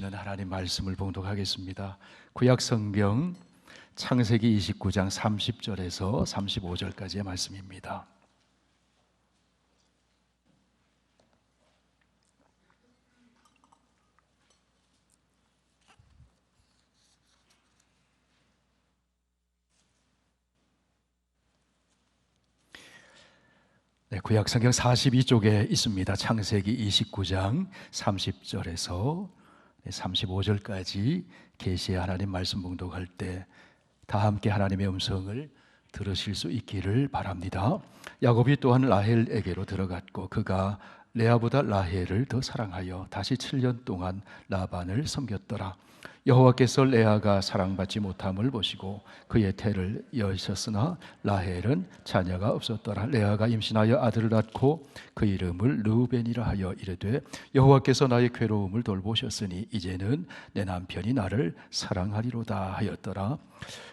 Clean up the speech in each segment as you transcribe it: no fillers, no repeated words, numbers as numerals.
주시는 하나님 말씀을 봉독하겠습니다. 구약 성경 창세기 29장 30절에서 35절까지의 말씀입니다. 구약 성경 42쪽에 있습니다. 창세기 29장 30절에서 35절까지 계시의 하나님 말씀 봉독할 때 다 함께 하나님의 음성을 들으실 수 있기를 바랍니다. 야곱이 또한 라헬에게로 들어갔고 그가 레아보다 라헬을 더 사랑하여 다시 7년 동안 라반을 섬겼더라. 여호와께서 레아가 사랑받지 못함을 보시고 그의 태를 여셨으나 라헬은 자녀가 없었더라. 레아가 임신하여 아들을 낳고 그 이름을 르우벤이라 하여 이르되 여호와께서 나의 괴로움을 돌보셨으니 이제는 내 남편이 나를 사랑하리로다 하였더라.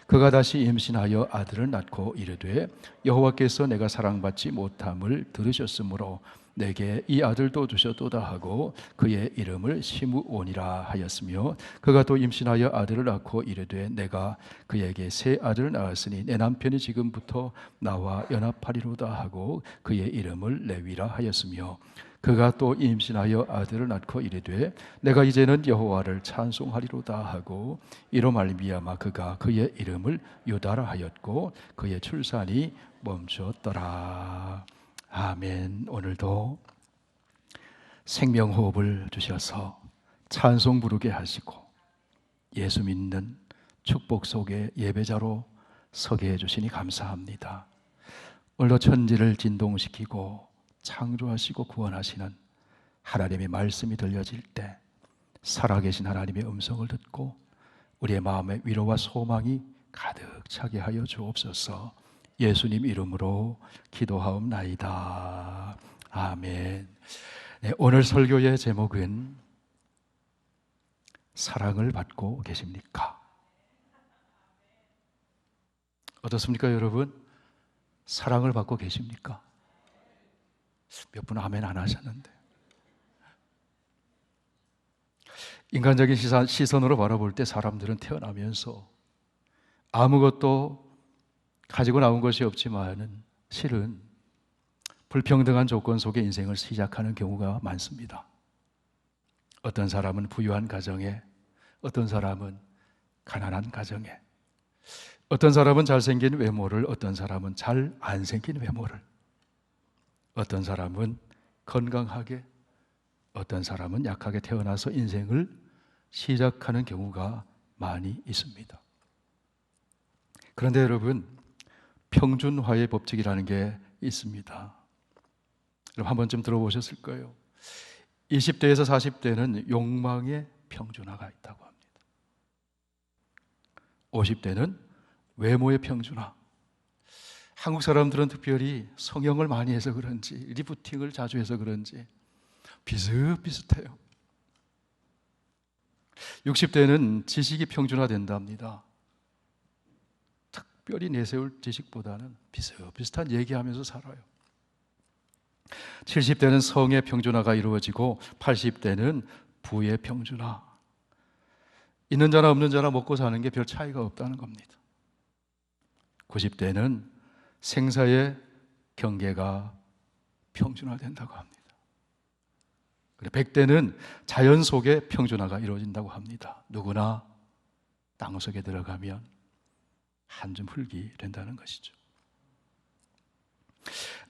그가 다시 임신하여 아들을 낳고 이르되 여호와께서 내가 사랑받지 못함을 들으셨으므로 내게 이 아들도 주셨도다 하고 그의 이름을 시므온이라 하였으며 그가 또 임신하여 아들을 낳고 이르되 내가 그에게 새 아들을 낳았으니 내 남편이 지금부터 나와 연합하리로다 하고 그의 이름을 레위라 하였으며 그가 또 임신하여 아들을 낳고 이르되 내가 이제는 여호와를 찬송하리로다 하고 이로 말미암아 그가 그의 이름을 유다라 하였고 그의 출산이 멈추었더라. 아멘. 오늘도 생명호흡을 주셔서 찬송 부르게 하시고 예수 믿는 축복 속에 예배자로 서게 해주시니 감사합니다. 오늘도 천지를 진동시키고 창조하시고 구원하시는 하나님의 말씀이 들려질 때 살아계신 하나님의 음성을 듣고 우리의 마음에 위로와 소망이 가득 차게 하여 주옵소서. 예수님 이름으로 기도하옵나이다. 아멘. 네, 오늘 설교의 제목은 사랑을 받고 계십니까? 어떻습니까, 여러분? 사랑을 받고 계십니까? 몇 분 아멘 안 하셨는데. 인간적인 시선으로 바라볼 때 사람들은 태어나면서 아무것도 가지고 나온 것이 없지만은 실은 불평등한 조건 속에 인생을 시작하는 경우가 많습니다. 어떤 사람은 부유한 가정에, 어떤 사람은 가난한 가정에, 어떤 사람은 잘생긴 외모를, 어떤 사람은 잘 안 생긴 외모를, 어떤 사람은 건강하게, 어떤 사람은 약하게 태어나서 인생을 시작하는 경우가 많이 있습니다. 그런데 여러분, 평준화의 법칙이라는 게 있습니다. 여러분 한 번쯤 들어보셨을 거예요. 20대에서 40대는 욕망의 평준화가 있다고 합니다. 50대는 외모의 평준화. 한국 사람들은 특별히 성형을 많이 해서 그런지 리프팅을 자주 해서 그런지 비슷비슷해요. 60대는 지식이 평준화된답니다. 특별히 내세울 지식보다는 비슷비슷한 얘기하면서 살아요. 70대는 성의 평준화가 이루어지고 80대는 부의 평준화. 있는 자나 없는 자나 먹고 사는 게 별 차이가 없다는 겁니다. 90대는 생사의 경계가 평준화된다고 합니다. 100대는 자연 속에 평준화가 이루어진다고 합니다. 누구나 땅 속에 들어가면 한 줌 흙이 된다는 것이죠.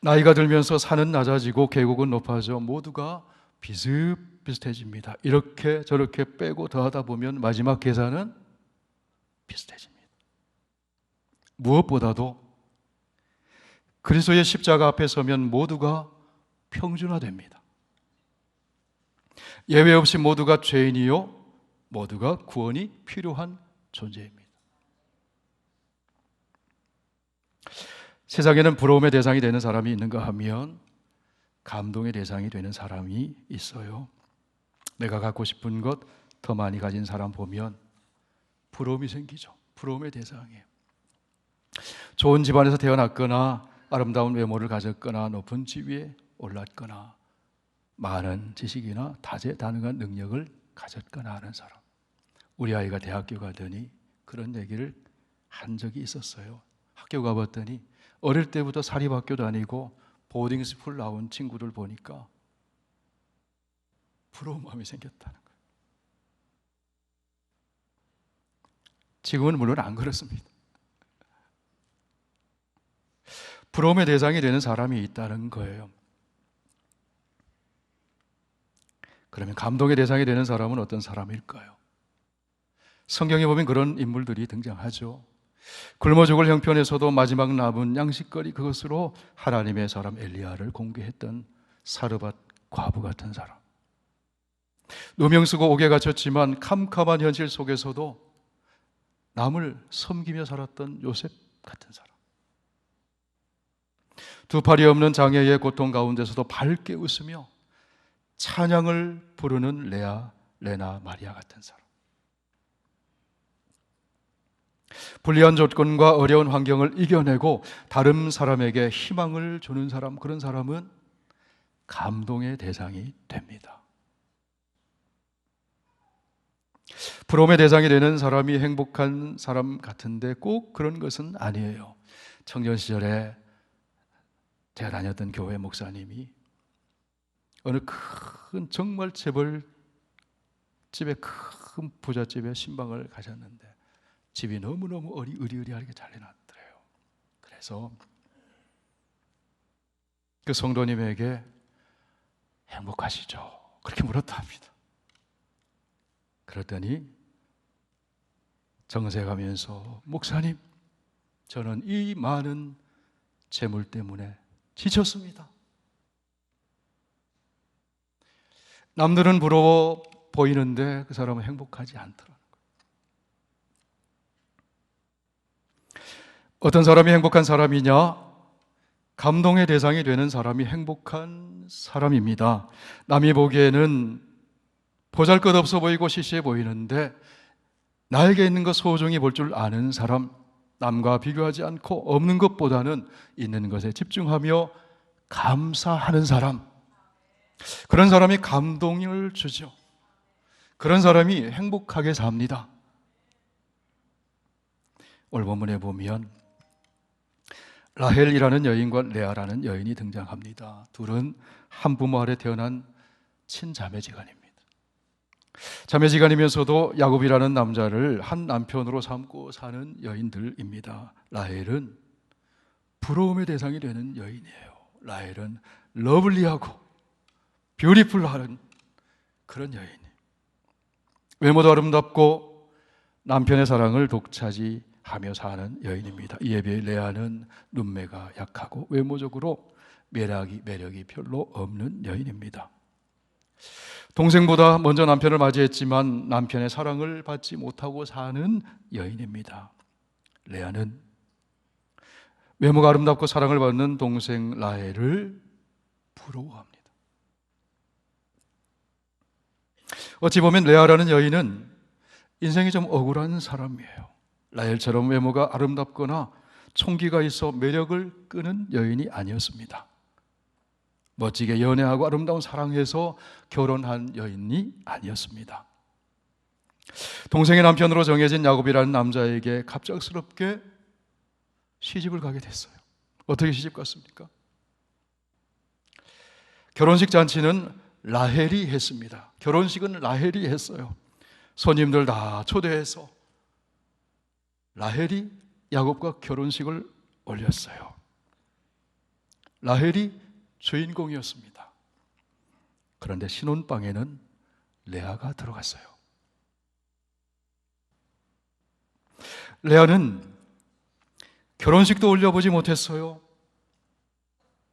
나이가 들면서 산은 낮아지고 계곡은 높아져 모두가 비슷비슷해집니다. 이렇게 저렇게 빼고 더하다 보면 마지막 계산은 비슷해집니다. 무엇보다도 그리스도의 십자가 앞에 서면 모두가 평준화됩니다. 예외 없이 모두가 죄인이요 모두가 구원이 필요한 존재입니다. 세상에는 부러움의 대상이 되는 사람이 있는가 하면 감동의 대상이 되는 사람이 있어요. 내가 갖고 싶은 것 더 많이 가진 사람 보면 부러움이 생기죠. 부러움의 대상이에요. 좋은 집안에서 태어났거나 아름다운 외모를 가졌거나 높은 지위에 올랐거나 많은 지식이나 다재다능한 능력을 가졌거나 하는 사람. 우리 아이가 대학교 가더니 그런 얘기를 한 적이 있었어요. 학교 가봤더니 어릴 때부터 사립학교 다니고 보딩스쿨 나온 친구를 보니까 부러운 마음이 생겼다는 거예요. 지금은 물론 안 그렇습니다. 부러움의 대상이 되는 사람이 있다는 거예요. 그러면 감동의 대상이 되는 사람은 어떤 사람일까요? 성경에 보면 그런 인물들이 등장하죠. 굶어 죽을 형편에서도 마지막 남은 양식거리, 그것으로 하나님의 사람 엘리야를 공개했던 사르밧 과부 같은 사람. 누명 쓰고 옥에 갇혔지만 캄캄한 현실 속에서도 남을 섬기며 살았던 요셉 같은 사람. 두 팔이 없는 장애의 고통 가운데서도 밝게 웃으며 찬양을 부르는 레나 마리아 같은 사람. 불리한 조건과 어려운 환경을 이겨내고 다른 사람에게 희망을 주는 사람, 그런 사람은 감동의 대상이 됩니다. 부러움의 대상이 되는 사람이 행복한 사람 같은데 꼭 그런 것은 아니에요. 청년 시절에 제가 다녔던 교회 목사님이 어느 큰 정말 재벌집에 큰 부잣집에 신방을 가셨는데 집이 너무너무 으리으리하게 잘 해놨더래요. 그래서 그 성도님에게 행복하시죠? 그렇게 물었다 합니다. 그랬더니 정색하면서 목사님, 저는 이 많은 재물 때문에 지쳤습니다. 남들은 부러워 보이는데 그 사람은 행복하지 않더라고요. 어떤 사람이 행복한 사람이냐? 감동의 대상이 되는 사람이 행복한 사람입니다. 남이 보기에는 보잘것없어 보이고 시시해 보이는데 나에게 있는 것 소중히 볼 줄 아는 사람, 남과 비교하지 않고 없는 것보다는 있는 것에 집중하며 감사하는 사람, 그런 사람이 감동을 주죠. 그런 사람이 행복하게 삽니다. 오늘 본문에 보면 라헬이라는 여인과 레아라는 여인이 등장합니다. 둘은 한 부모 아래 태어난 친자매지간입니다. 자매지간이면서도 야곱이라는 남자를 한 남편으로 삼고 사는 여인들입니다. 라헬은 부러움의 대상이 되는 여인이에요. 라헬은 러블리하고 뷰티풀한 그런 여인. 외모도 아름답고 남편의 사랑을 독차지하며 사는 여인입니다. 이에 비해 레아는 눈매가 약하고 외모적으로 매력이 별로 없는 여인입니다. 동생보다 먼저 남편을 맞이했지만 남편의 사랑을 받지 못하고 사는 여인입니다. 레아는 외모가 아름답고 사랑을 받는 동생 라헬을 부러워합니다. 어찌 보면 레아라는 여인은 인생이 좀 억울한 사람이에요. 라헬처럼 외모가 아름답거나 총기가 있어 매력을 끄는 여인이 아니었습니다. 멋지게 연애하고 아름다운 사랑해서 결혼한 여인이 아니었습니다. 동생의 남편으로 정해진 야곱이라는 남자에게 갑작스럽게 시집을 가게 됐어요. 어떻게 시집 갔습니까? 결혼식 잔치는 라헬이 했습니다. 결혼식은 라헬이 했어요. 손님들 다 초대해서 라헬이 야곱과 결혼식을 올렸어요. 라헬이 주인공이었습니다. 그런데 신혼방에는 레아가 들어갔어요. 레아는 결혼식도 올려보지 못했어요.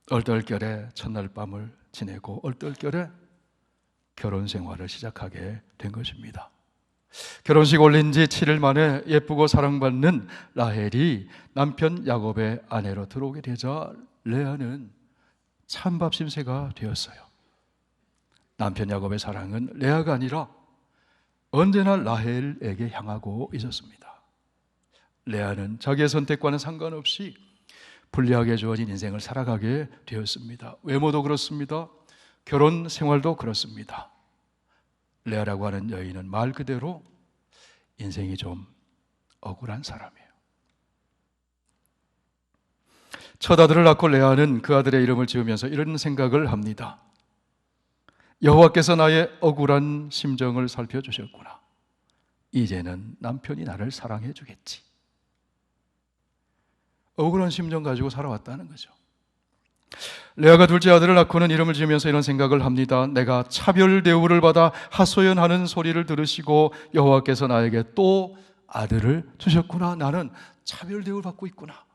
얼떨결에 첫날 밤을 지내고 얼떨결에 결혼 생활을 시작하게 된 것입니다. 결혼식 올린 지 7일 만에 예쁘고 사랑받는 라헬이 남편 야곱의 아내로 들어오게 되자 레아는 찬밥 심세가 되었어요. 남편 야곱의 사랑은 레아가 아니라 언제나 라헬에게 향하고 있었습니다. 레아는 자기의 선택과는 상관없이 불리하게 주어진 인생을 살아가게 되었습니다. 외모도 그렇습니다. 결혼 생활도 그렇습니다. 레아라고 하는 여인은 말 그대로 인생이 좀 억울한 사람이에요. 첫 아들을 낳고 레아는 그 아들의 이름을 지으면서 이런 생각을 합니다. 여호와께서 나의 억울한 심정을 살펴주셨구나. 이제는 남편이 나를 사랑해 주겠지. 억울한 심정 가지고 살아왔다는 거죠. 레아가 둘째 아들을 낳고는 이름을 지으면서 이런 생각을 합니다. 내가 차별 대우를 받아 하소연하는 소리를 들으시고 여호와께서 나에게 또 아들을 주셨구나. 나는 차별 대우를 받고 있구나.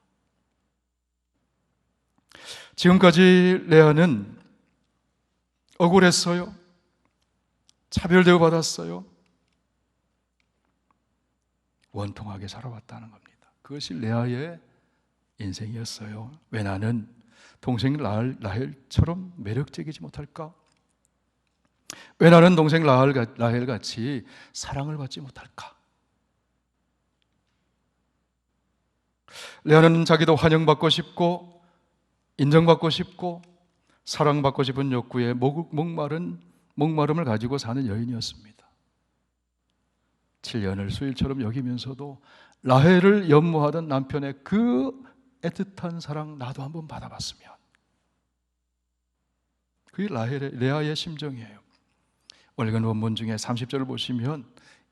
지금까지 레아는 억울했어요. 차별 대우 받았어요. 원통하게 살아왔다는 겁니다. 그것이 레아의 인생이었어요. 왜 나는 동생 라헬처럼 매력적이지 못할까? 왜 나는 동생 라헬같이 사랑을 받지 못할까? 레아는 자기도 환영받고 싶고 인정받고 싶고 사랑받고 싶은 욕구에 목마름을 가지고 사는 여인이었습니다. 7년을 수일처럼 여기면서도 라헬을 연모하던 남편의 그 애틋한 사랑 나도 한번 받아봤으면. 그게 레아의 심정이에요. 오늘 본문 중에 30절을 보시면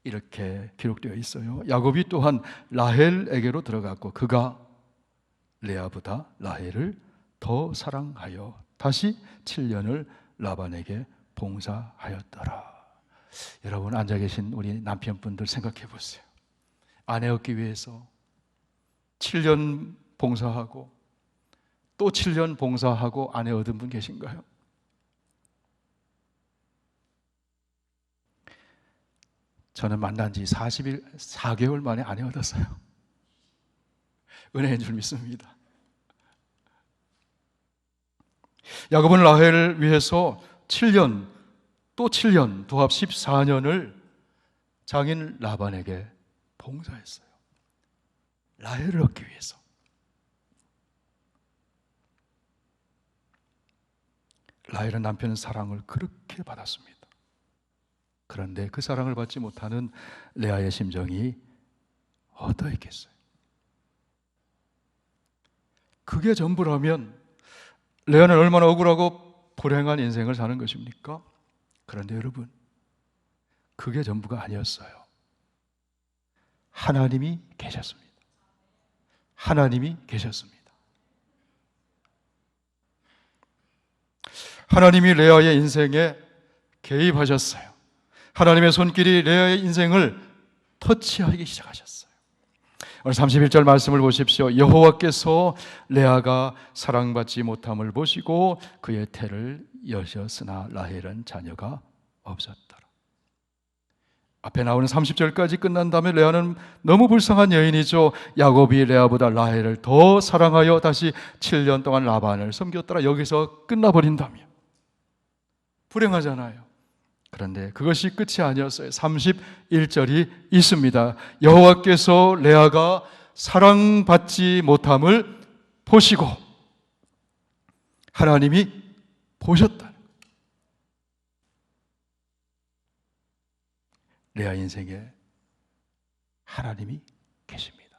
이렇게 기록되어 있어요. 야곱이 또한 라헬에게로 들어갔고 그가 레아보다 라헬을 더 사랑하여 다시 7년을 라반에게 봉사하였더라. 여러분 앉아 계신 우리 남편분들 생각해 보세요. 아내 얻기 위해서 7년 봉사하고 또 7년 봉사하고 아내 얻은 분 계신가요? 저는 만난 지 4개월 만에 아내 얻었어요. 은혜인 줄 믿습니다. 야곱은 라헬을 위해서 7년 또 7년 도합 14년을 장인 라반에게 봉사했어요. 라헬을 얻기 위해서. 라헬은 남편의 사랑을 그렇게 받았습니다. 그런데 그 사랑을 받지 못하는 레아의 심정이 어떠했겠어요? 그게 전부라면 레아는 얼마나 억울하고 불행한 인생을 사는 것입니까? 그런데 여러분, 그게 전부가 아니었어요. 하나님이 계셨습니다. 하나님이 계셨습니다. 하나님이 레아의 인생에 개입하셨어요. 하나님의 손길이 레아의 인생을 터치하기 시작하셨어요. 오늘 31절 말씀을 보십시오. 여호와께서 레아가 사랑받지 못함을 보시고 그의 태를 여셨으나 라헬은 자녀가 없었더라. 앞에 나오는 30절까지 끝난 다음에 레아는 너무 불쌍한 여인이죠. 야곱이 레아보다 라헬을 더 사랑하여 다시 7년 동안 라반을 섬겼더라. 여기서 끝나버린다면 불행하잖아요. 그런데 그것이 끝이 아니었어요. 31절이 있습니다. 여호와께서 레아가 사랑받지 못함을 보시고 하나님이 보셨다. 레아 인생에 하나님이 계십니다.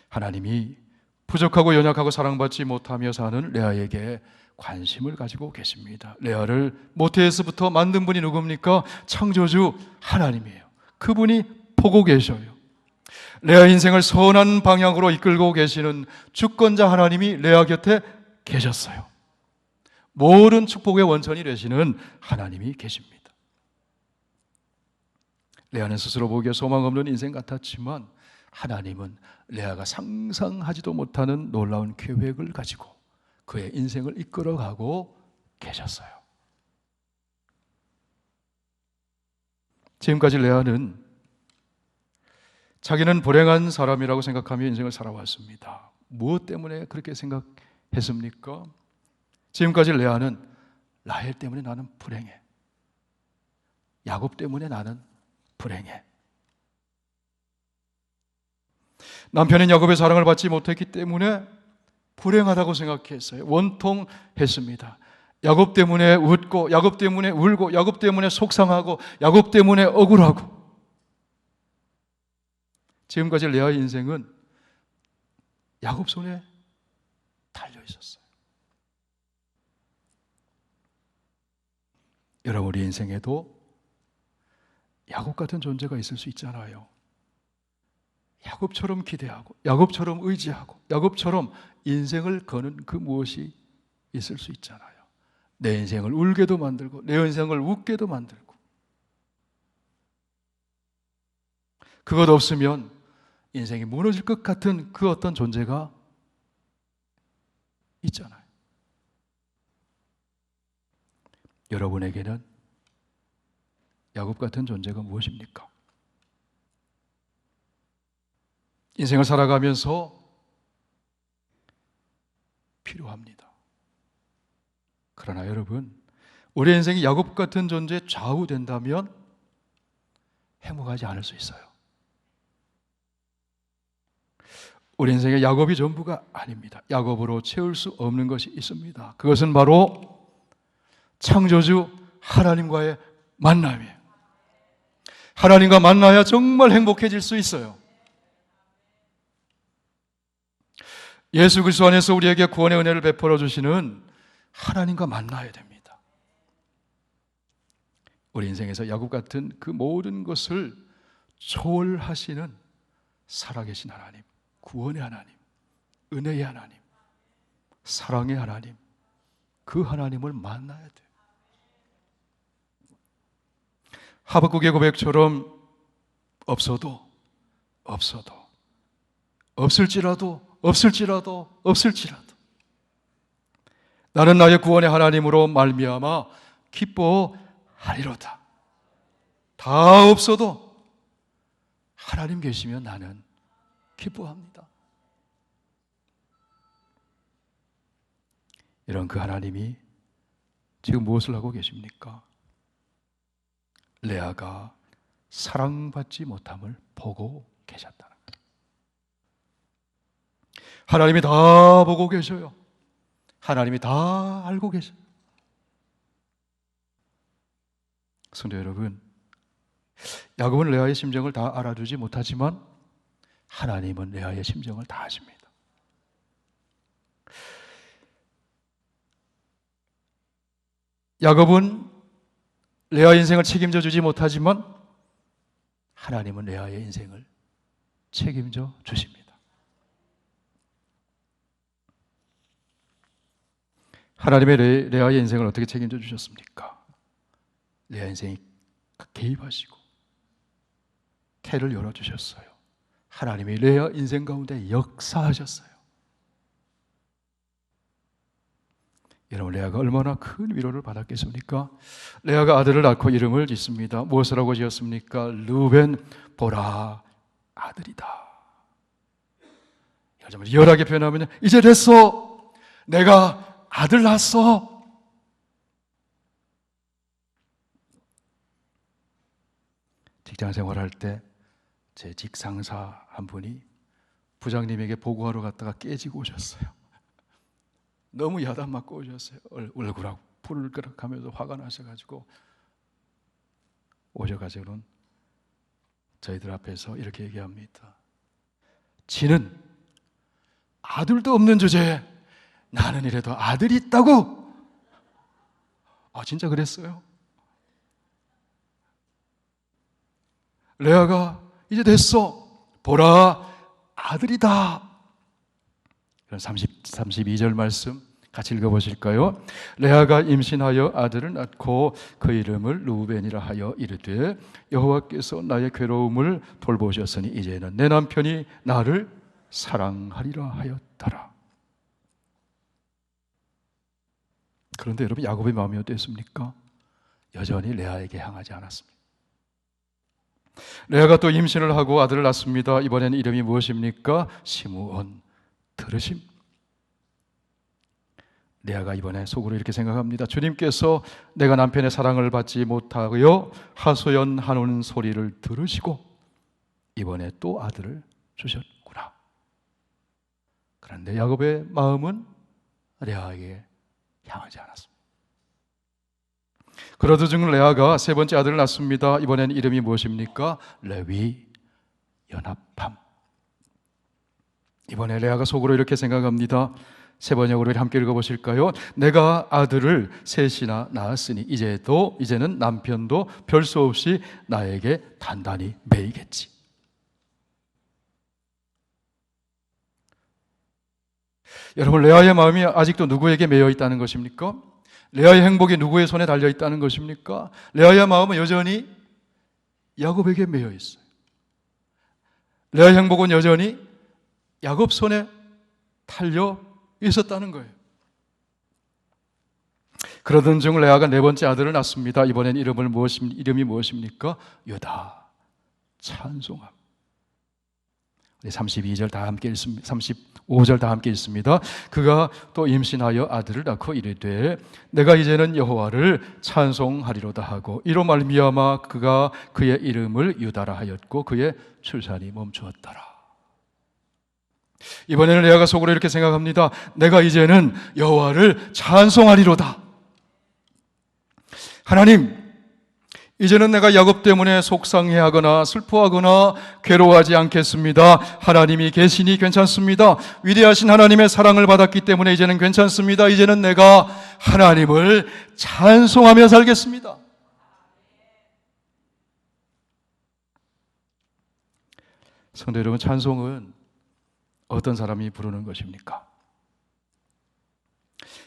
하나님이 부족하고 연약하고 사랑받지 못하며 사는 레아에게 관심을 가지고 계십니다. 레아를 모태에서부터 만든 분이 누굽니까? 창조주 하나님이에요. 그분이 보고 계셔요. 레아 인생을 선한 방향으로 이끌고 계시는 주권자 하나님이 레아 곁에 계셨어요. 모든 축복의 원천이 되시는 하나님이 계십니다. 레아는 스스로 보기에 소망 없는 인생 같았지만 하나님은 레아가 상상하지도 못하는 놀라운 계획을 가지고 그의 인생을 이끌어가고 계셨어요. 지금까지 레아는 자기는 불행한 사람이라고 생각하며 인생을 살아왔습니다. 무엇 때문에 그렇게 생각했습니까? 지금까지 레아는 라헬 때문에 나는 불행해. 야곱 때문에 나는 불행해. 남편인 야곱의 사랑을 받지 못했기 때문에 불행하다고 생각했어요. 원통했습니다. 야곱 때문에 웃고, 야곱 때문에 울고, 야곱 때문에 속상하고, 야곱 때문에 억울하고. 지금까지 레아의 인생은 야곱 손에 달려 있었어요. 여러분, 우리 인생에도 야곱 같은 존재가 있을 수 있잖아요. 야곱처럼 기대하고, 야곱처럼 의지하고, 야곱처럼 인생을 거는 그 무엇이 있을 수 있잖아요. 내 인생을 울게도 만들고, 내 인생을 웃게도 만들고. 그것 없으면 인생이 무너질 것 같은 그 어떤 존재가 있잖아요. 여러분에게는 야곱 같은 존재가 무엇입니까? 인생을 살아가면서 필요합니다. 그러나 여러분, 우리 인생이 야곱 같은 존재에 좌우된다면 행복하지 않을 수 있어요. 우리 인생의 야곱이 전부가 아닙니다. 야곱으로 채울 수 없는 것이 있습니다. 그것은 바로 창조주 하나님과의 만남이에요. 하나님과 만나야 정말 행복해질 수 있어요. 예수 그리스도 안에서 우리에게 구원의 은혜를 베풀어 주시는 하나님과 만나야 됩니다. 우리 인생에서 야곱 같은 그 모든 것을 초월하시는 살아계신 하나님, 구원의 하나님, 은혜의 하나님, 사랑의 하나님, 그 하나님을 만나야 돼요. 하박국의 고백처럼 없어도 없을지라도 나는 나의 구원의 하나님으로 말미암아 기뻐하리로다. 다 없어도 하나님 계시면 나는 기뻐합니다. 이런 그 하나님이 지금 무엇을 하고 계십니까? 레아가 사랑받지 못함을 보고 계셨다는 거예요. 하나님이 다 보고 계셔요. 하나님이 다 알고 계셔요. 성도 여러분, 야곱은 레아의 심정을 다 알아주지 못하지만 하나님은 레아의 심정을 다 아십니다. 야곱은 레아 인생을 책임져 주지 못하지만 하나님은 레아의 인생을 책임져 주십니다. 하나님의 레아의 인생을 어떻게 책임져 주셨습니까? 레아 인생이 개입하시고 태를 열어주셨어요. 하나님이 레아 인생 가운데 역사하셨어요. 여러분, 레아가 얼마나 큰 위로를 받았겠습니까? 레아가 아들을 낳고 이름을 짓습니다. 무엇을 하고 지었습니까? 르우벤, 보라, 아들이다. 열하게 표현하면 이제 됐어. 내가 아들 낳았어. 직장 생활할 때 제 직상사 한 분이 부장님에게 보고하러 갔다가 깨지고 오셨어요. 너무 야단 맞고 오셨어요. 얼굴하고 푸르륵하면서 화가 나셔가지고 오셔가지고는 저희들 앞에서 이렇게 얘기합니다. 지는 아들도 없는 주제에 나는 이래도 아들이 있다고? 아, 진짜 그랬어요. 레아가 이제 됐어. 보라, 아들이다. 32절 말씀 같이 읽어보실까요? 레아가 임신하여 아들을 낳고 그 이름을 르우벤이라 하여 이르되 여호와께서 나의 괴로움을 돌보셨으니 이제는 내 남편이 나를 사랑하리라 하였더라. 그런데 여러분, 야곱의 마음이 어땠습니까? 여전히 레아에게 향하지 않았습니다. 레아가 또 임신을 하고 아들을 낳습니다. 이번에는 이름이 무엇입니까? 시므온, 들으심. 레아가 이번에 속으로 이렇게 생각합니다. 주님께서 내가 남편의 사랑을 받지 못하여 하소연하는 소리를 들으시고 이번에 또 아들을 주셨구나. 그런데 야곱의 마음은 레아에게 향하지 않았습니다. 그러던 중 레아가 세 번째 아들을 낳습니다. 이번엔 이름이 무엇입니까? 레위, 연합함. 이번에 레아가 속으로 이렇게 생각합니다. 세 번역으로 함께 읽어보실까요? 내가 아들을 셋이나 낳았으니 이제는 남편도 별 수 없이 나에게 단단히 매이겠지. 여러분, 레아의 마음이 아직도 누구에게 매여 있다는 것입니까? 레아의 행복이 누구의 손에 달려 있다는 것입니까? 레아의 마음은 여전히 야곱에게 매여 있어요. 레아의 행복은 여전히 야곱 손에 달려 있었다는 거예요. 그러던 중 레아가 네 번째 아들을 낳습니다. 이번엔 이름이 무엇입니까? 유다, 찬송함. 32절 다 함께 읽습니다. 35절 다 함께 읽습니다. 그가 또 임신하여 아들을 낳고 이르되 내가 이제는 여호와를 찬송하리로다 하고 이로 말미암아 그가 그의 이름을 유다라 하였고 그의 출산이 멈추었더라. 이번에는 레아가 속으로 이렇게 생각합니다. 내가 이제는 여호와를 찬송하리로다. 하나님, 이제는 내가 야곱 때문에 속상해하거나 슬퍼하거나 괴로워하지 않겠습니다. 하나님이 계시니 괜찮습니다. 위대하신 하나님의 사랑을 받았기 때문에 이제는 괜찮습니다. 이제는 내가 하나님을 찬송하며 살겠습니다. 성도 여러분, 찬송은 어떤 사람이 부르는 것입니까?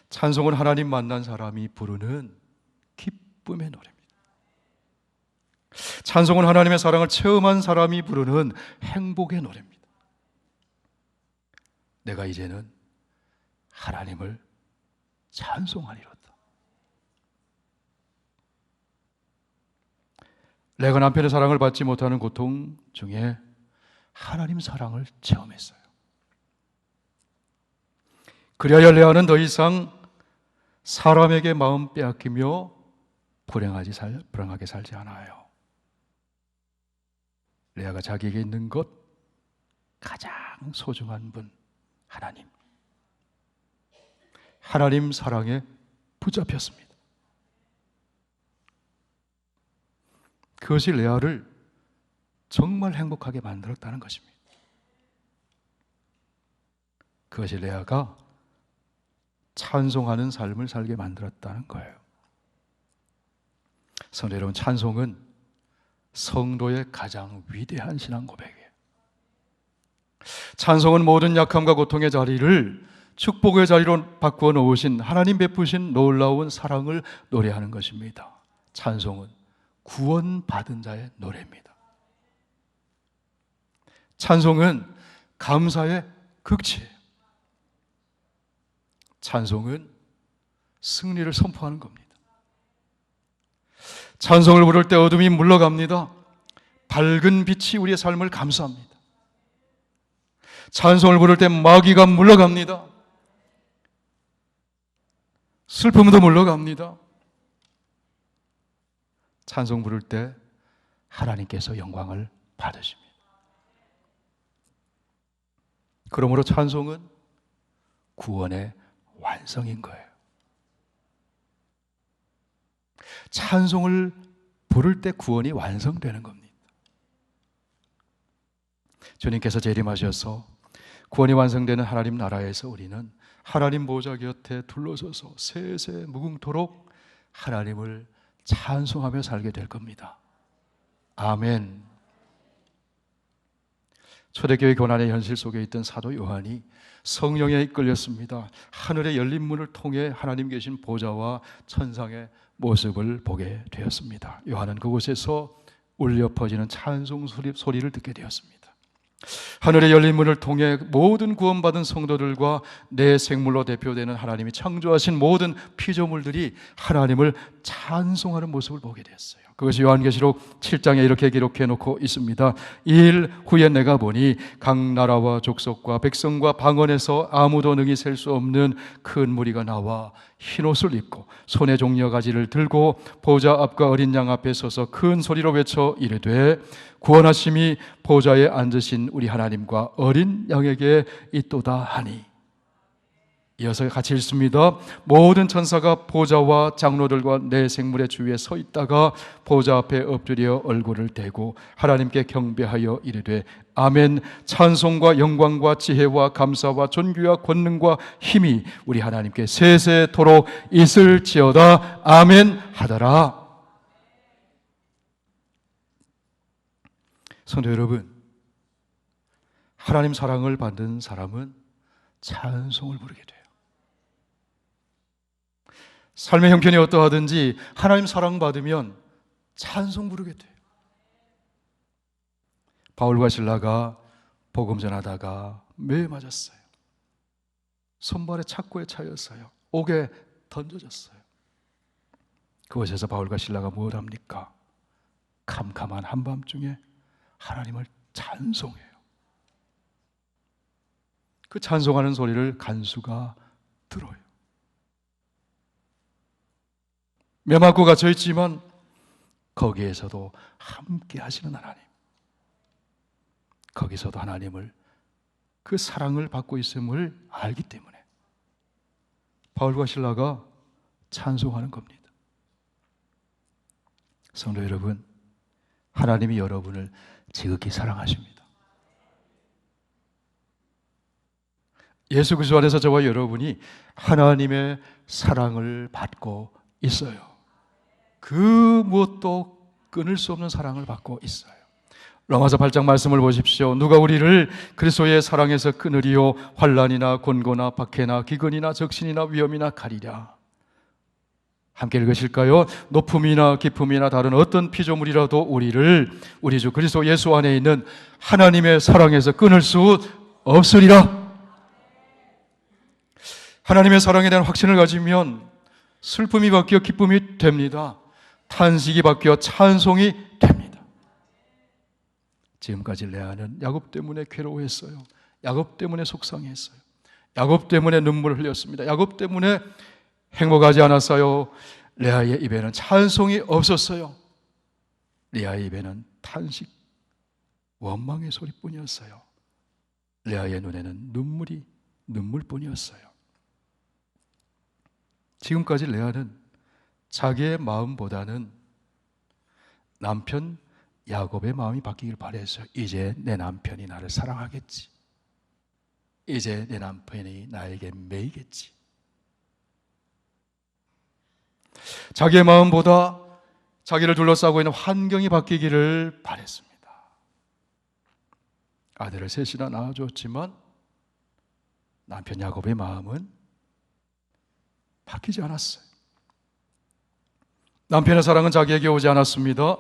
찬송은 하나님 만난 사람이 부르는 기쁨의 노래입니다. 찬송은 하나님의 사랑을 체험한 사람이 부르는 행복의 노래입니다. 내가 이제는 하나님을 찬송하리로다. 내가 남편의 사랑을 받지 못하는 고통 중에 하나님 사랑을 체험했어요. 그리하여 레아는 더 이상 사람에게 마음 빼앗기며 불행하게 살지 않아요. 레아가 자기에게 있는 것 가장 소중한 분 하나님 사랑에 붙잡혔습니다. 그것이 레아를 정말 행복하게 만들었다는 것입니다. 그것이 레아가 찬송하는 삶을 살게 만들었다는 거예요. 성도 여러분, 찬송은 성도의 가장 위대한 신앙 고백이에요. 찬송은 모든 약함과 고통의 자리를 축복의 자리로 바꾸어 놓으신 하나님 베푸신 놀라운 사랑을 노래하는 것입니다. 찬송은 구원받은 자의 노래입니다. 찬송은 감사의 극치예요. 찬송은 승리를 선포하는 겁니다. 찬송을 부를 때 어둠이 물러갑니다. 밝은 빛이 우리의 삶을 감싸합니다. 찬송을 부를 때 마귀가 물러갑니다. 슬픔도 물러갑니다. 찬송 부를 때 하나님께서 영광을 받으십니다. 그러므로 찬송은 구원의 완성인 거예요. 찬송을 부를 때 구원이 완성되는 겁니다. 주님께서 재림하셔서 구원이 완성되는 하나님 나라에서 우리는 하나님 보좌 곁에 둘러서서 세세 무궁토록 하나님을 찬송하며 살게 될 겁니다. 아멘. 초대교회 고난의 현실 속에 있던 사도 요한이 성령에 이끌렸습니다. 하늘의 열린 문을 통해 하나님 계신 보좌와 천상의 모습을 보게 되었습니다. 요한은 그곳에서 울려 퍼지는 찬송 소리를 듣게 되었습니다. 하늘의 열린 문을 통해 모든 구원받은 성도들과 내 생물로 대표되는 하나님이 창조하신 모든 피조물들이 하나님을 찬송하는 모습을 보게 되었어요. 그것이 요한계시록 7장에 이렇게 기록해 놓고 있습니다. 2일 후에 내가 보니 각 나라와 족속과 백성과 방언에서 아무도 능히 셀 수 없는 큰 무리가 나와 흰옷을 입고 손에 종려가지를 들고 보좌 앞과 어린 양 앞에 서서 큰 소리로 외쳐 이르되 구원하심이 보좌에 앉으신 우리 하나님과 어린 양에게 있도다 하니, 이어서 같이 읽습니다. 모든 천사가 보좌와 장로들과 내 생물의 주위에 서 있다가 보좌 앞에 엎드려 얼굴을 대고 하나님께 경배하여 이르되 아멘. 찬송과 영광과 지혜와 감사와 존귀와 권능과 힘이 우리 하나님께 세세토록 있을지어다. 아멘 하더라. 성도 여러분, 하나님 사랑을 받는 사람은 찬송을 부르게 돼요. 삶의 형편이 어떠하든지 하나님 사랑받으면 찬송 부르게 돼요. 바울과 실라가 복음 전하다가 매에 맞았어요. 손발에 착고에 차였어요. 옥에 던져졌어요. 그곳에서 바울과 실라가 무엇 합니까? 캄캄한 한밤중에 하나님을 찬송해요. 그 찬송하는 소리를 간수가 들어요. 매맞고 갇혀 있지만 거기에서도 함께 하시는 하나님, 거기서도 하나님을, 그 사랑을 받고 있음을 알기 때문에 바울과 실라가 찬송하는 겁니다. 성도 여러분, 하나님이 여러분을 지극히 사랑하십니다. 예수 그리스도 안에서 저와 여러분이 하나님의 사랑을 받고 있어요. 그 무엇도 끊을 수 없는 사랑을 받고 있어요. 로마서 8장 말씀을 보십시오. 누가 우리를 그리스도의 사랑에서 끊으리요? 환난이나 곤고나 박해나 기근이나 적신이나 위험이나 가리랴. 함께 읽으실까요? 높음이나 깊음이나 다른 어떤 피조물이라도 우리를 우리 주 그리스도 예수 안에 있는 하나님의 사랑에서 끊을 수 없으리라. 하나님의 사랑에 대한 확신을 가지면 슬픔이 바뀌어 기쁨이 됩니다. 탄식이 바뀌어 찬송이 됩니다. 지금까지 레아는 야곱 때문에 괴로워했어요. 야곱 때문에 속상했어요. 야곱 때문에 눈물을 흘렸습니다. 야곱 때문에 행복하지 않았어요. 레아의 입에는 찬송이 없었어요. 레아의 입에는 탄식, 원망의 소리뿐이었어요. 레아의 눈에는 눈물뿐이었어요. 지금까지 레아는 자기의 마음보다는 남편 야곱의 마음이 바뀌길 바랬어요. 이제 내 남편이 나를 사랑하겠지. 이제 내 남편이 나에게 매이겠지. 자기의 마음보다 자기를 둘러싸고 있는 환경이 바뀌기를 바랬습니다. 아들을 셋이나 낳아줬지만 남편 야곱의 마음은 바뀌지 않았어요. 남편의 사랑은 자기에게 오지 않았습니다.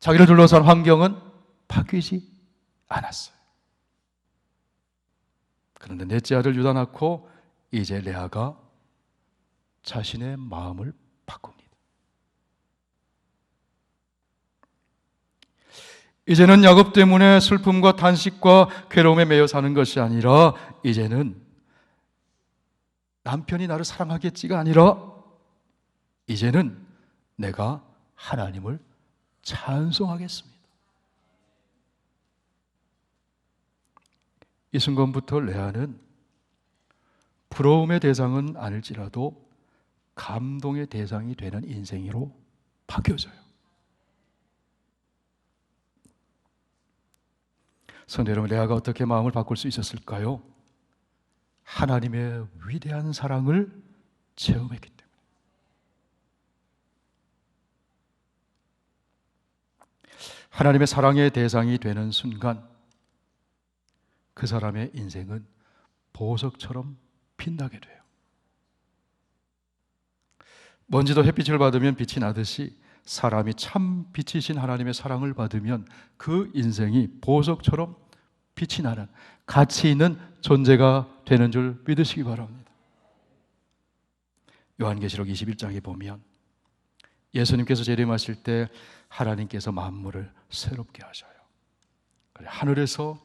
자기를 둘러싼 환경은 바뀌지 않았어요. 그런데 넷째 아들 유다 낳고 이제 레아가 자신의 마음을 바꿉니다. 이제는 야곱 때문에 슬픔과 탄식과 괴로움에 매여 사는 것이 아니라 이제는 남편이 나를 사랑하겠지가 아니라 이제는 내가 하나님을 찬송하겠습니다. 이 순간부터 레아는 부러움의 대상은 아닐지라도 감동의 대상이 되는 인생으로 바뀌어져요. 성도 여러분, 레아가 어떻게 마음을 바꿀 수 있었을까요? 하나님의 위대한 사랑을 체험했기 때문에. 하나님의 사랑의 대상이 되는 순간 그 사람의 인생은 보석처럼 빛나게 돼요. 먼지도 햇빛을 받으면 빛이 나듯이 사람이 참 빛이신 하나님의 사랑을 받으면 그 인생이 보석처럼 빛이 나는 가치 있는 존재가 되는 줄 믿으시기 바랍니다. 요한계시록 21장에 보면 예수님께서 재림하실 때 하나님께서 만물을 새롭게 하셔요. 하늘에서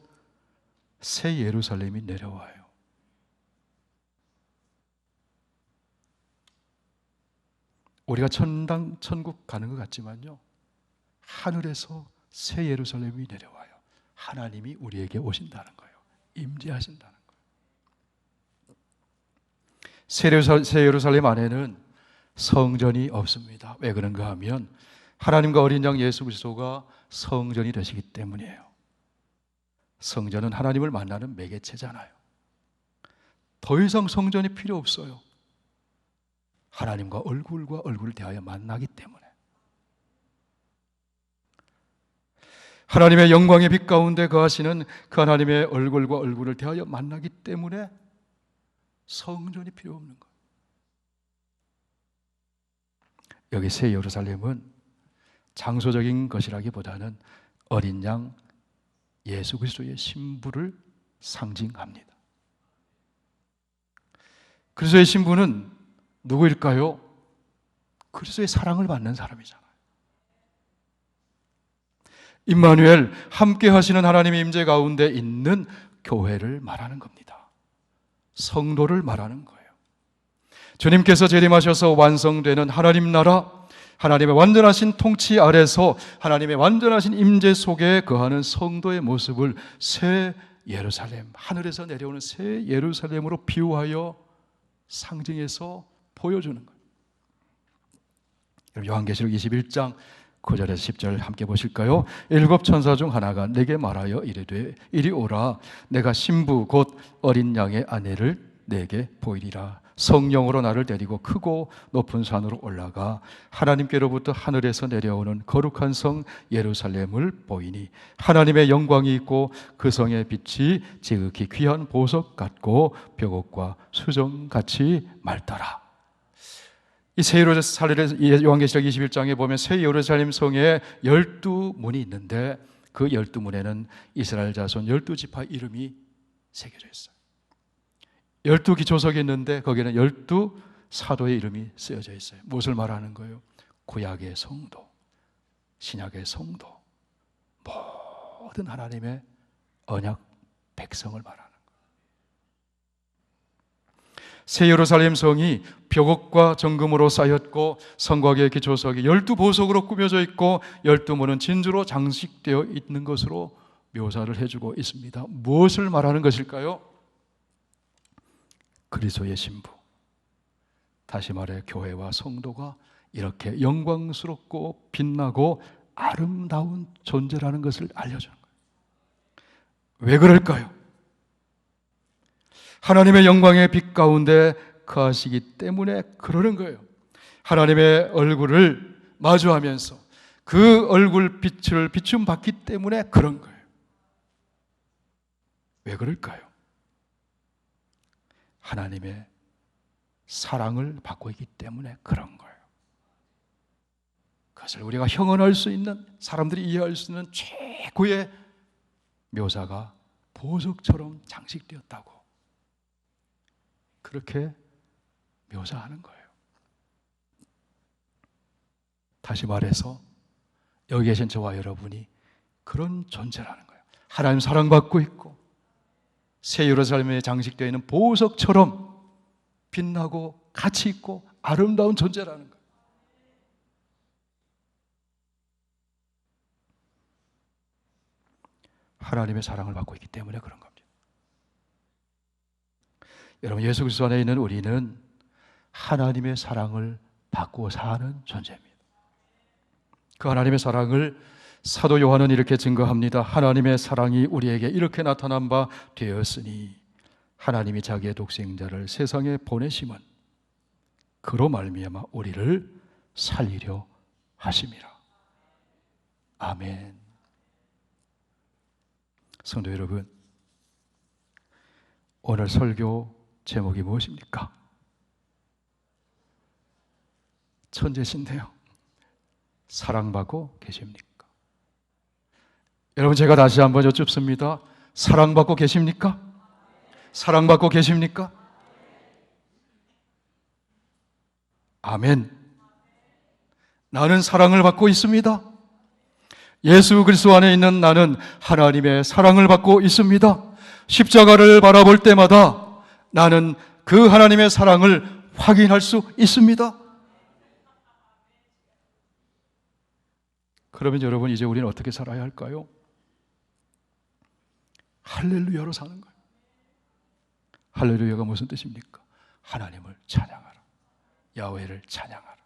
새 예루살렘이 내려와요. 우리가 천국 가는 것 같지만요, 하늘에서 새 예루살렘이 내려와요. 하나님이 우리에게 오신다는 거예요. 임재하신다는 거예요. 새 예루살렘 안에는 성전이 없습니다. 왜 그런가 하면 하나님과 어린 양 예수 그리스도가 성전이 되시기 때문이에요. 성전은 하나님을 만나는 매개체잖아요. 더 이상 성전이 필요 없어요. 하나님과 얼굴과 얼굴을 대하여 만나기 때문에. 하나님의 영광의 빛 가운데 거하시는 그 하나님의 얼굴과 얼굴을 대하여 만나기 때문에 성전이 필요 없는 거예요. 여기 새 예루살렘은 장소적인 것이라기보다는 어린 양 예수 그리스도의 신부를 상징합니다. 그리스도의 신부는 누구일까요? 그리스도의 사랑을 받는 사람이잖아요. 임마누엘, 함께 하시는 하나님의 임재 가운데 있는 교회를 말하는 겁니다. 성도를 말하는 거예요. 주님께서 재림하셔서 완성되는 하나님 나라, 하나님의 완전하신 통치 아래서 하나님의 완전하신 임재 속에 거하는 성도의 모습을 새 예루살렘, 하늘에서 내려오는 새 예루살렘으로 비유하여 상징해서 보여주는 거예요. 요한계시록 21장 9절에서 10절 함께 보실까요? 일곱 천사 중 하나가 내게 말하여 이르되 이리 오라, 내가 신부 곧 어린 양의 아내를 내게 보이리라. 성령으로 나를 데리고 크고 높은 산으로 올라가 하나님께로부터 하늘에서 내려오는 거룩한 성 예루살렘을 보이니 하나님의 영광이 있고 그 성의 빛이 지극히 귀한 보석 같고 벽옥과 수정같이 맑더라. 이 새 예루살렘, 요한계시록 21장에 보면 새 예루살렘 성에 12문이 있는데 그 12문에는 이스라엘 자손 12지파 이름이 새겨져 있어요. 12기초석이 있는데 거기에는 12사도의 이름이 쓰여져 있어요. 무엇을 말하는 거예요? 구약의 성도, 신약의 성도, 모든 하나님의 언약 백성을 말하는 거예요. 새 예루살렘 성이 벽옥과 정금으로 쌓였고 성곽의 기초석이 12보석으로 꾸며져 있고 12문은 진주로 장식되어 있는 것으로 묘사를 해주고 있습니다. 무엇을 말하는 것일까요? 그리스도의 신부, 다시 말해 교회와 성도가 이렇게 영광스럽고 빛나고 아름다운 존재라는 것을 알려주는 거예요. 왜 그럴까요? 하나님의 영광의 빛 가운데 거하시기 때문에 그러는 거예요. 하나님의 얼굴을 마주하면서 그 얼굴 빛을 비춤 받기 때문에 그런 거예요. 왜 그럴까요? 하나님의 사랑을 받고 있기 때문에 그런 거예요. 그것을 우리가 형언할 수 있는, 사람들이 이해할 수 있는 최고의 묘사가 보석처럼 장식되었다고 그렇게 묘사하는 거예요. 다시 말해서 여기 계신 저와 여러분이 그런 존재라는 거예요. 하나님 사랑받고 있고 새 예루살렘에 장식되어 있는 보석처럼 빛나고 가치 있고 아름다운 존재라는 거예요. 하나님의 사랑을 받고 있기 때문에 그런 겁니다. 여러분, 예수 그리스도 안에 있는 우리는 하나님의 사랑을 받고 사는 존재입니다. 그 하나님의 사랑을 사도 요한은 이렇게 증거합니다. 하나님의 사랑이 우리에게 이렇게 나타난 바 되었으니 하나님이 자기의 독생자를 세상에 보내심은 그로 말미암아 우리를 살리려 하심이라. 아멘. 성도 여러분, 오늘 설교 제목이 무엇입니까? 천재신데요. 사랑받고 계십니까? 여러분, 제가 다시 한번 여쭙습니다. 사랑받고 계십니까? 사랑받고 계십니까? 아멘. 나는 사랑을 받고 있습니다. 예수 그리스도 안에 있는 나는 하나님의 사랑을 받고 있습니다. 십자가를 바라볼 때마다 나는 그 하나님의 사랑을 확인할 수 있습니다. 그러면 여러분, 이제 우리는 어떻게 살아야 할까요? 할렐루야로 사는 거예요. 할렐루야가 무슨 뜻입니까? 하나님을 찬양하라. 야훼를 찬양하라.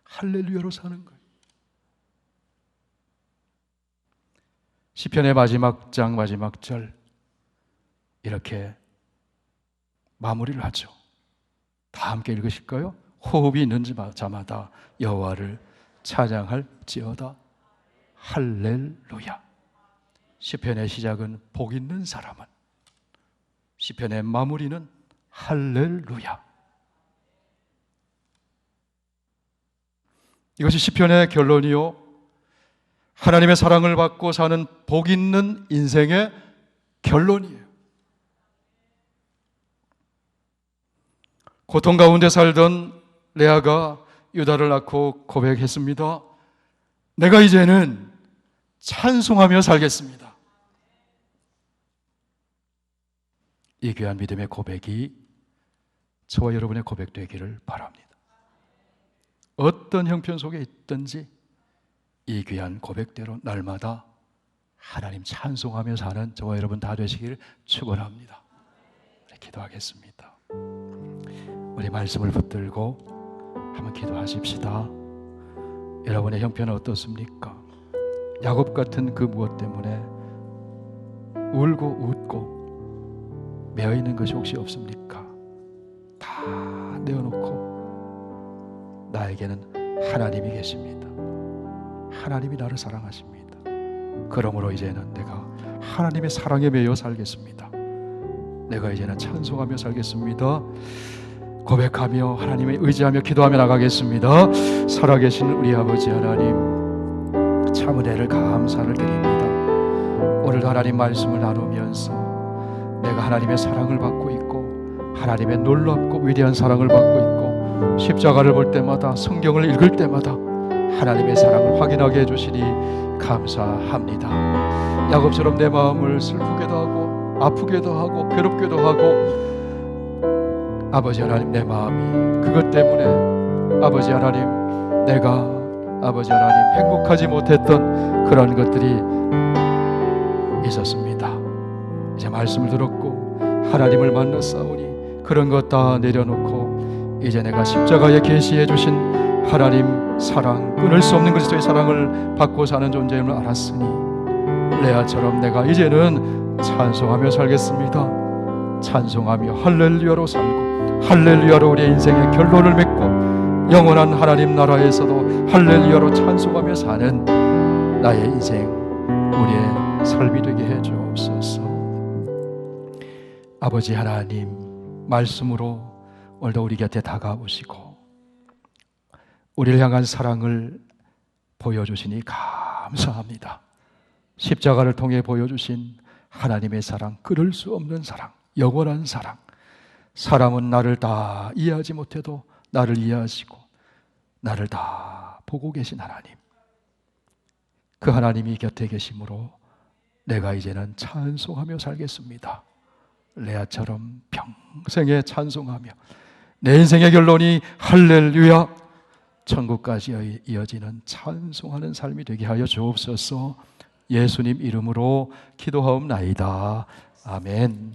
할렐루야로 사는 거예요. 시편의 마지막 장 마지막 절 이렇게 마무리를 하죠. 다 함께 읽으실까요? 호흡이 있는 자마다 여호와를 찬양할지어다. 할렐루야. 시편의 시작은 복 있는 사람은, 시편의 마무리는 할렐루야. 이것이 시편의 결론이요, 하나님의 사랑을 받고 사는 복 있는 인생의 결론이에요. 고통 가운데 살던 레아가 유다를 낳고 고백했습니다. 내가 이제는 찬송하며 살겠습니다. 이 귀한 믿음의 고백이 저와 여러분의 고백되기를 바랍니다. 어떤 형편 속에 있든지 이 귀한 고백대로 날마다 하나님 찬송하며 사는 저와 여러분 다 되시기를 축원합니다. 기도하겠습니다. 우리 말씀을 붙들고 한번 기도하십시다. 여러분의 형편은 어떻습니까? 야곱 같은 그 무엇 때문에 울고 웃고 매어있는 것이 혹시 없습니까? 다 내어놓고 나에게는 하나님이 계십니다. 하나님이 나를 사랑하십니다. 그러므로 이제는 내가 하나님의 사랑에 매여 살겠습니다. 내가 이제는 찬송하며 살겠습니다. 고백하며 하나님을 의지하며 기도하며 나가겠습니다. 살아계신 우리 아버지 하나님, 참 은혜를 감사를 드립니다. 오늘도 하나님 말씀을 나누면서 내가 하나님의 사랑을 받고 있고 하나님의 놀랍고 위대한 사랑을 받고 있고 십자가를 볼 때마다 성경을 읽을 때마다 하나님의 사랑을 확인하게 해주시니 감사합니다. 야곱처럼 내 마음을 슬프게도 하고 아프게도 하고 괴롭게도 하고 아버지 하나님, 내 마음이 그것 때문에 아버지 하나님, 내가 아버지 하나님 행복하지 못했던 그런 것들이 있었습니다. 이제 말씀을 들었고 하나님을 만났사오니 그런 것 다 내려놓고 이제 내가 십자가에 계시해 주신 하나님 사랑, 끊을 수 없는 그리스도의 사랑을 받고 사는 존재임을 알았으니 레아처럼 내가 이제는 찬송하며 살겠습니다. 찬송하며 할렐루야로 살고 할렐루야로 우리의 인생의 결론을 맺고 영원한 하나님 나라에서도 할렐루야로 찬송하며 사는 나의 인생, 우리의 삶이 되게 해 주옵소서. 아버지 하나님, 말씀으로 오늘도 우리 곁에 다가오시고 우리를 향한 사랑을 보여주시니 감사합니다. 십자가를 통해 보여주신 하나님의 사랑, 끊을 수 없는 사랑, 영원한 사랑. 사람은 나를 다 이해하지 못해도 나를 이해하시고 나를 다 보고 계신 하나님, 그 하나님이 곁에 계심으로 내가 이제는 찬송하며 살겠습니다. 레아처럼 평생에 찬송하며 내 인생의 결론이 할렐루야, 천국까지 이어지는 찬송하는 삶이 되게 하여 주옵소서. 예수님 이름으로 기도하옵나이다. 아멘.